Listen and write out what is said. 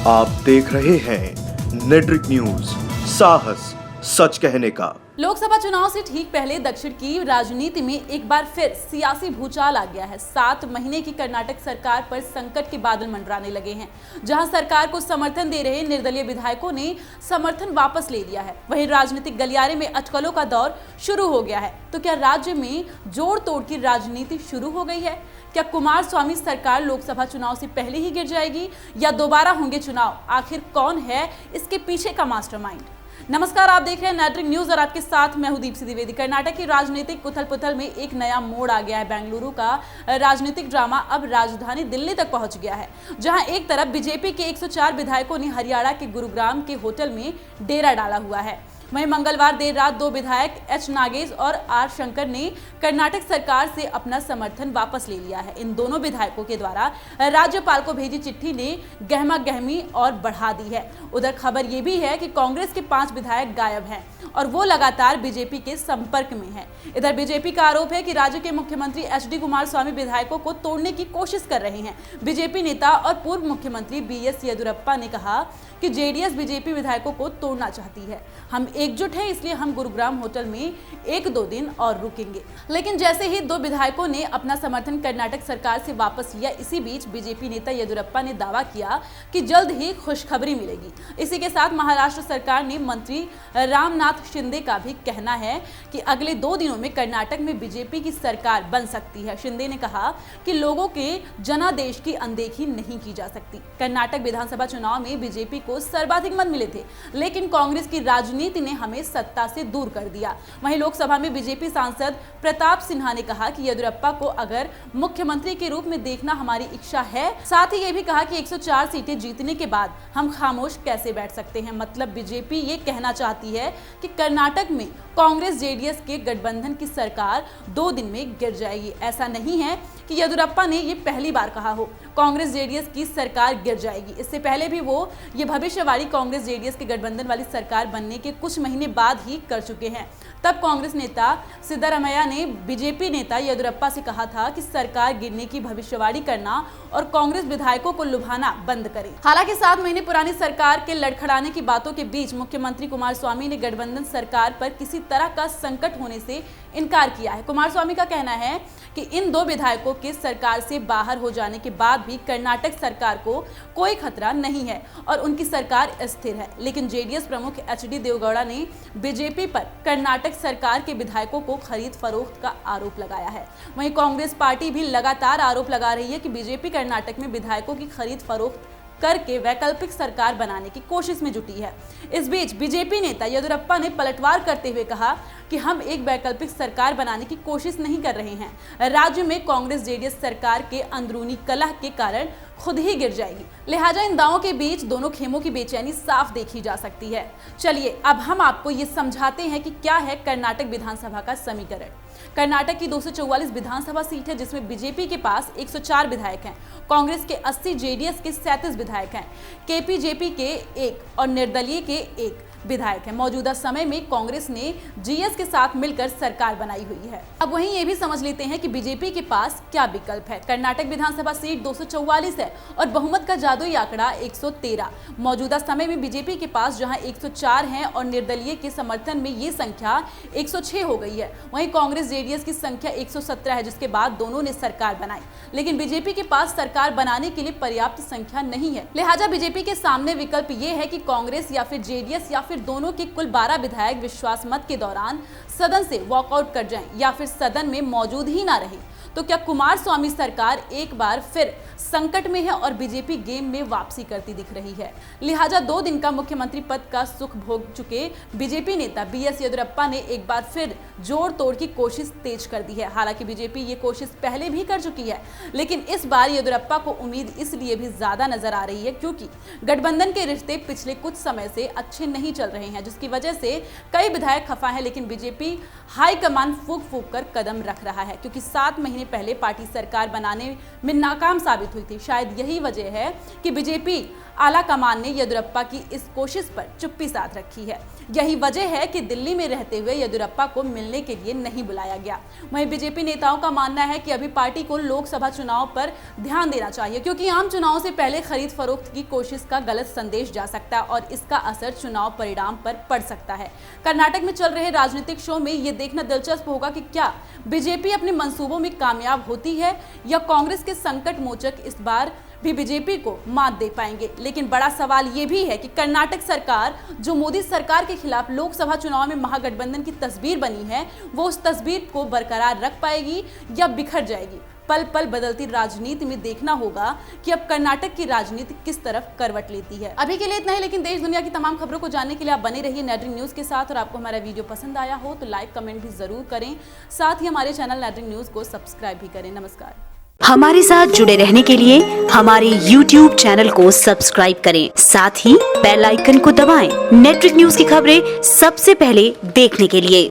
आप देख रहे हैं नेट्रिक न्यूज, साहस सच कहने का। लोकसभा चुनाव से ठीक पहले दक्षिण की राजनीति में एक बार फिर सियासी भूचाल आ गया है। 7 महीने की कर्नाटक सरकार पर संकट के बादल मंडराने लगे हैं। जहां सरकार को समर्थन दे रहे निर्दलीय विधायकों ने समर्थन वापस ले लिया है, वहीं राजनीतिक गलियारे में अटकलों का दौर शुरू हो गया है। तो क्या राज्य में जोड़ तोड़ की राजनीति शुरू हो गई है? क्या कुमारस्वामी सरकार लोकसभा चुनाव से पहले ही गिर जाएगी या दोबारा होंगे चुनाव? आखिर कौन है इसके पीछे का मास्टरमाइंड? नमस्कार, आप देख रहे हैं नेट्रिक न्यूज और आपके साथ मैं हूं दीप्ति द्विवेदी। कर्नाटक की राजनीतिक उथल-पुथल में एक नया मोड़ आ गया है। बेंगलुरु का राजनीतिक ड्रामा अब राजधानी दिल्ली तक पहुंच गया है, जहां एक तरफ बीजेपी के 104 विधायकों ने हरियाणा के गुरुग्राम के होटल में डेरा डाला हुआ है। वहीं मंगलवार देर रात 2 विधायक एच नागेश और आर शंकर ने कर्नाटक सरकार से अपना समर्थन वापस ले लिया है। इन दोनों विधायकों के द्वारा राज्यपाल को भेजी चिट्ठी ने गहमा गहमी और बढ़ा दी है। उधर खबर ये भी है कि कांग्रेस के 5 विधायक गायब हैं और वो लगातार बीजेपी के संपर्क में हैं। इधर बीजेपी का आरोप है कि राज्य के मुख्यमंत्री एच.डी. कुमारस्वामी विधायकों को तोड़ने की कोशिश कर रहे हैं। बीजेपी नेता और पूर्व मुख्यमंत्री बी.एस. येदियुरप्पा ने कहा कि जेडीएस बीजेपी विधायकों को तोड़ना चाहती है। हम एकजुट हैं, इसलिए हम गुरुग्राम होटल में 1-2 दिन और रुकेंगे। लेकिन जैसे ही 2 विधायकों ने अपना समर्थन कर्नाटक सरकार से वापस लिया, इसी बीच बीजेपी नेता येदियुरप्पा ने दावा किया कि जल्द ही खुशखबरी मिलेगी। इसी के साथ महाराष्ट्र सरकार ने मंत्री रामनाथ शिंदे का भी कहना है कि अगले 2 दिनों में कर्नाटक में बीजेपी की सरकार बन सकती है। शिंदे ने कहा कि लोगों के जनादेश की अनदेखी नहीं की जा सकती। कर्नाटक विधानसभा चुनाव में बीजेपी को सर्वाधिक मत मिले थे, लेकिन कांग्रेस की राजनीति ने हमें सत्ता से दूर कर दिया। वहीं लोकसभा में बीजेपी सांसद प्रताप सिन्हा ने कहा कि येदियुरप्पा को अगर मुख्यमंत्री के रूप में देखना हमारी इच्छा है। साथ ही ये भी कहा कि 104 सीटें जीतने के बाद हम खामोश कैसे बैठ सकते हैं। मतलब बीजेपी ये कहना चाहती है कि कर्नाटक में कांग्रेस जेडीएस के गठबंधन की सरकार 2 दिन में गिर जाएगी। ऐसा नहीं है कि येदियुरप्पा ने ये पहली बार कहा हो कांग्रेस जेडीएस की सरकार गिर जाएगी। इससे पहले भी वो ये भविष्यवाणी कांग्रेस जेडीएस के गठबंधन वाली सरकार बनने के कुछ महीने बाद ही कर चुके हैं। तब कांग्रेस नेता सिद्धरामैया ने बीजेपी नेता येदियुरप्पा से कहा था कि सरकार गिरने की भविष्यवाणी करना और कांग्रेस विधायकों को लुभाना बंद करें। हालांकि 7 महीने पुरानी सरकार के लड़खड़ाने की बातों के बीच मुख्यमंत्री कुमारस्वामी ने गठबंधन सरकार पर किसी तरह का संकट होने से इनकार किया है। कुमारस्वामी का कहना है कि इन 2 विधायकों के सरकार से बाहर हो जाने के बाद भी कर्नाटक सरकार को कोई खतरा नहीं है और उनकी सरकार स्थिर है। लेकिन जेडीएस प्रमुख एच.डी. देवेगौड़ा ने बीजेपी पर कर्नाटक सरकार के विधायकों को खरीद फरोख्त का आरोप लगाया है। वहीं कांग्रेस पार्टी भी लगातार आरोप लगा रही है कि बीजेपी कर्नाटक में विधायकों की खरीद फरोख्त करके वैकल्पिक सरकार बनाने की कोशिश में जुटी है। इस बीच बीजेपी नेता येदियुरप्पा ने पलटवार करते हुए कहा कि हम एक वैकल्पिक सरकार बनाने की कोशिश नहीं कर रहे हैं। राज्य में कांग्रेस जेडीएस सरकार के अंदरूनी कलह के कारण खुद ही गिर जाएगी। लिहाजा इन दावों के बीच दोनों खेमों की बेचैनी साफ देखी जा सकती है। चलिए अब हम आपको ये समझाते हैं कि क्या है कर्नाटक विधानसभा का समीकरण। कर्नाटक की 244 विधानसभा सीट है, जिसमें बीजेपी के पास 104 विधायक हैं, कांग्रेस के 80, जेडीएस के 37 विधायक हैं, केपीजेपी के 1 और निर्दलीय के 1 विधायक हैं। मौजूदा समय में कांग्रेस ने जीएस के साथ मिलकर सरकार बनाई हुई है। अब वहीं ये भी समझ लेते हैं कि बीजेपी के पास क्या विकल्प है। कर्नाटक विधानसभा सीट 244 है और बहुमत का जादुई आंकड़ा 113। मौजूदा समय में बीजेपी के पास जहां 104 हैं और निर्दलीय के समर्थन में ये संख्या 106 हो गई है। वहीं कांग्रेस जेडीएस की संख्या 117 है, जिसके बाद दोनों ने सरकार बनाई। लेकिन बीजेपी के पास सरकार बनाने के लिए पर्याप्त संख्या नहीं है। लिहाजा बीजेपी के सामने विकल्प ये है कि कांग्रेस या फिर जेडीएस या फिर दोनों के कुल 12 विधायक विश्वास मत के दौरान सदन से वॉकआउट कर जाएं या फिर सदन में मौजूद ही ना रहें। तो क्या कुमारस्वामी सरकार एक बार फिर संकट में है और बीजेपी गेम में वापसी करती दिख रही है? लिहाजा 2 दिन का मुख्यमंत्री पद का सुख भोग चुके बीजेपी नेता बी.एस. येदियुरप्पा ने एक बार फिर जोड़ तोड़ की कोशिश तेज कर दी है। हालांकि बीजेपी ये कोशिश पहले भी कर चुकी है, लेकिन इस बार येदियुरप्पा को उम्मीद इसलिए भी ज्यादा नजर आ रही है क्योंकि गठबंधन के रिश्ते पिछले कुछ समय से अच्छे नहीं चल रहे हैं, जिसकी वजह से कई विधायक खफा है। लेकिन बीजेपी हाईकमान फूंक फूंक कर कदम रख रहा है, क्योंकि 7 महीने पहले पार्टी सरकार बनाने में नाकाम साबित हुई थी। शायद यही वजह है कि बीजेपी आला कमान ने येदियुरप्पा की इस कोशिश पर चुप्पी साध रखी है। यही वजह है कि दिल्ली में रहते हुए येदियुरप्पा को मिलने के लिए नहीं बुलाया गया। वहीं बीजेपी नेताओं का मानना है कि अभी पार्टी को लोकसभा चुनाव पर ध्यान देना चाहिए, क्योंकि आम चुनाव से पहले खरीद फरोख्त की कोशिश का गलत संदेश जा सकता है और इसका असर चुनाव परिणाम पर पड़ सकता है। कर्नाटक में चल रहे राजनीतिक शो में ये देखना दिलचस्प होगा कि क्या बीजेपी अपने मंसूबों में कामयाब होती है या कांग्रेस के संकट मोचक इस बार भी बीजेपी को मात दे पाएंगे। लेकिन बड़ा सवाल ये भी है कि कर्नाटक सरकार, जो मोदी सरकार के खिलाफ लोकसभा चुनाव में महागठबंधन की तस्वीर बनी है, वो उस तस्वीर को बरकरार रख पाएगी या बिखर जाएगी। पल पल बदलती राजनीति में देखना होगा कि अब कर्नाटक की राजनीति किस तरफ करवट लेती है। अभी के लिए इतना ही, लेकिन देश दुनिया की तमाम खबरों को जानने के लिए आप बने रहिए नेटरिंग न्यूज के साथ। और आपको हमारा वीडियो पसंद आया हो तो लाइक कमेंट भी जरूर करें, साथ ही हमारे चैनल नेटरिंग न्यूज को सब्सक्राइब भी करें। नमस्कार। हमारे साथ जुड़े रहने के लिए हमारे YouTube चैनल को सब्सक्राइब करें, साथ ही बेल आइकन को दबाएं। नेटरिक न्यूज की खबरें सबसे पहले देखने के लिए।